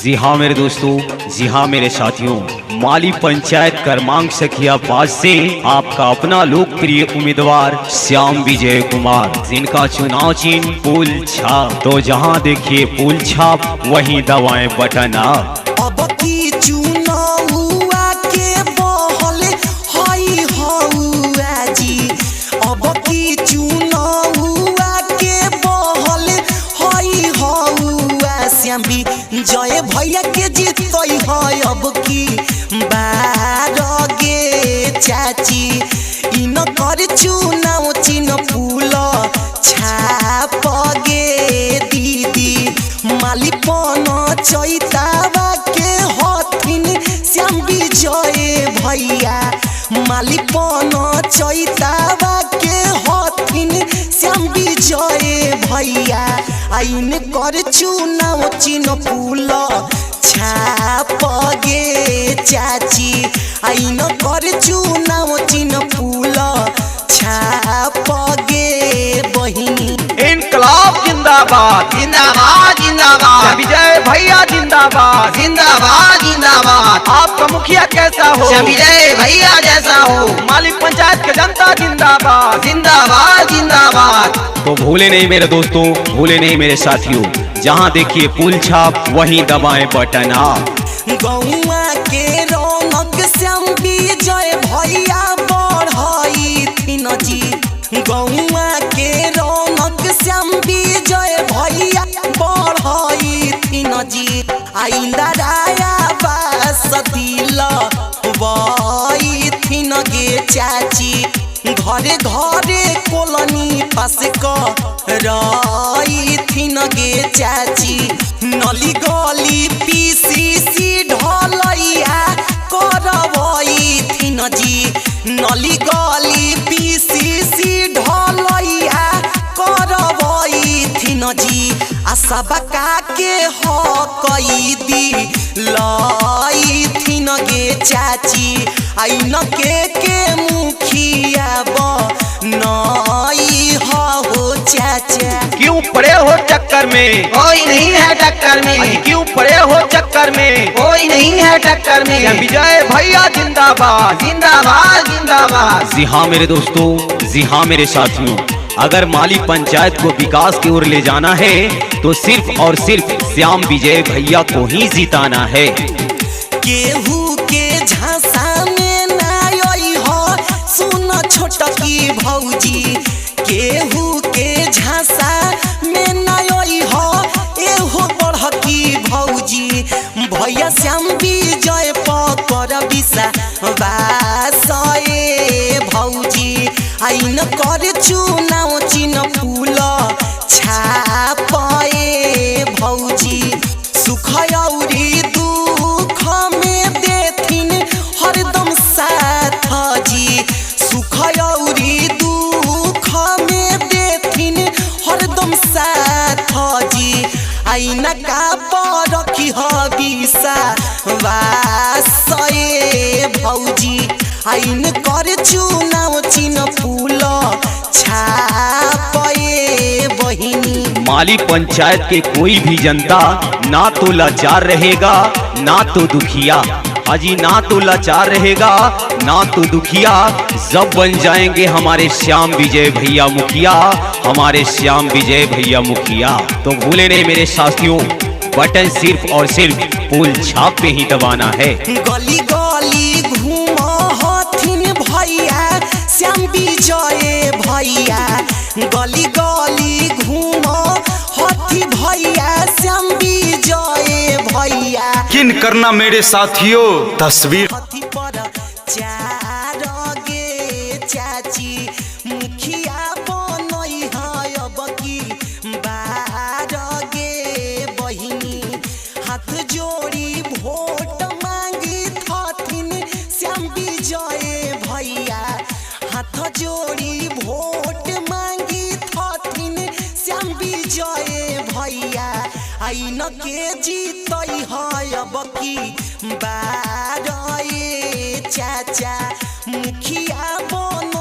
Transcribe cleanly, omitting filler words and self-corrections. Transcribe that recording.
जी हाँ मेरे दोस्तों, जी हाँ मेरे साथियों, माली पंचायत क्रमांक सखिया 5 से आपका अपना लोकप्रिय उम्मीदवार श्याम विजय कुमार, जिनका चुनाव चिन्ह पुल छाप। तो जहाँ देखिए पुल छाप वहीं दबाएं बटन आप। अब की चुनावा के बहल हई हौआ जी, अब की चुनावा के बहल हई हौआ श्याम विजय भैया के जीतई है अब की बार गे चाची। इन कर चुनाव चिन्ह पुल छाप गे दीदी, मालिपन चैतावा के हथिन श्याम विजय भैया, मालिपन चैतावा के हथिन श्याम विजय भैया। आइन कर चुनाव चिन्ह पुल छाप गे चाची, आइन कर चुनाव चिन्ह पुल छाप गे बहिनी। इनकलाब जिंदाबाद जिंदाबाद जिंदाबाद, विजय भैया जिंदाबाद जिंदाबाद जिंदाबाद। आपका मुखिया कैसा हो? विजय भैया जैसा हो। माली पंचायत के जनता जिंदाबाद जिंदाबाद जिंदाबाद। तो भूले नहीं मेरे दोस्तों, भूले नहीं मेरे साथियों, जहाँ देखिए पुल छाप वहीं दबाएं बटन आप। गौआ के रौनक श्याम विजय भैया बढ़ई थिन जी, गौआ के रौनक श्याम विजय भैया बढ़ई थिन जी। आइंदा राया बास दिल बई थिन गे चाची, घरे घरे कॉलोनी पास रही थिन गे चाची। नली गली पीसीसी ढलैया करवई थिन जी, नली गली पीसीसी ढलैया करवई थिन जी। आशा के हकई दी लई थिन गे चाची, आइन के मुखिया नई हो चाचा। क्यों पड़े हो चक्कर में? कोई नहीं है टक्कर में, क्यों पड़े हो चक्कर में? कोई नहीं है टक्कर में। विजय भैया जिंदाबाद जिंदाबाद जिंदाबाद। जी हाँ मेरे दोस्तों, जी हाँ मेरे साथियों, अगर माली पंचायत को विकास की ओर ले जाना है तो सिर्फ और सिर्फ श्याम विजय भैया को ही जिताना है। केहू के झांसा में ना आई हो सुन छोटकी भौजी, केहू के झांसा में ना आई हो एहो बड़की भौजी। भैया श्याम विजय पकर बिसा बासए भौजी, आइन कर चुनाव चिन्ह पुल छापए भौजी। सुख औरी दुख में देथिन हरदम साथ जी, सुख औरी दुख में देथिन हरदम साथ जी। आइना का परखी हबिसा वासए भौजी, आइन कर चुनाव चिन्ह पुल छापए बहिनी। माली पंचायत के कोई भी जनता ना तो लाचार रहेगा ना तो दुखिया, हाजी ना तो लाचार रहेगा ना तो दुखिया, जब बन जाएंगे हमारे श्याम विजय भैया मुखिया, हमारे श्याम विजय भैया मुखिया। तो भूले नहीं मेरे साथियों, बटन सिर्फ और सिर्फ पुल छाप पे ही दबाना है। गली गली घूम हथिन भैया श्याम विजय भैया, गली गली घूम हथी भैया श्याम विजय भैया। किन करना मेरे साथियों तस्वीर हथी पर चार गे चाची, मुखिया बनई है अब की बार गे बहिनी। हाथ जोड़ी वोट मांगी थथिन श्याम विजय भैया, हाथ जोड़ी वोट मांगी थथिन श्याम विजय भैया। आइन के जीतई है अब की बार चाचा, मुखिया बन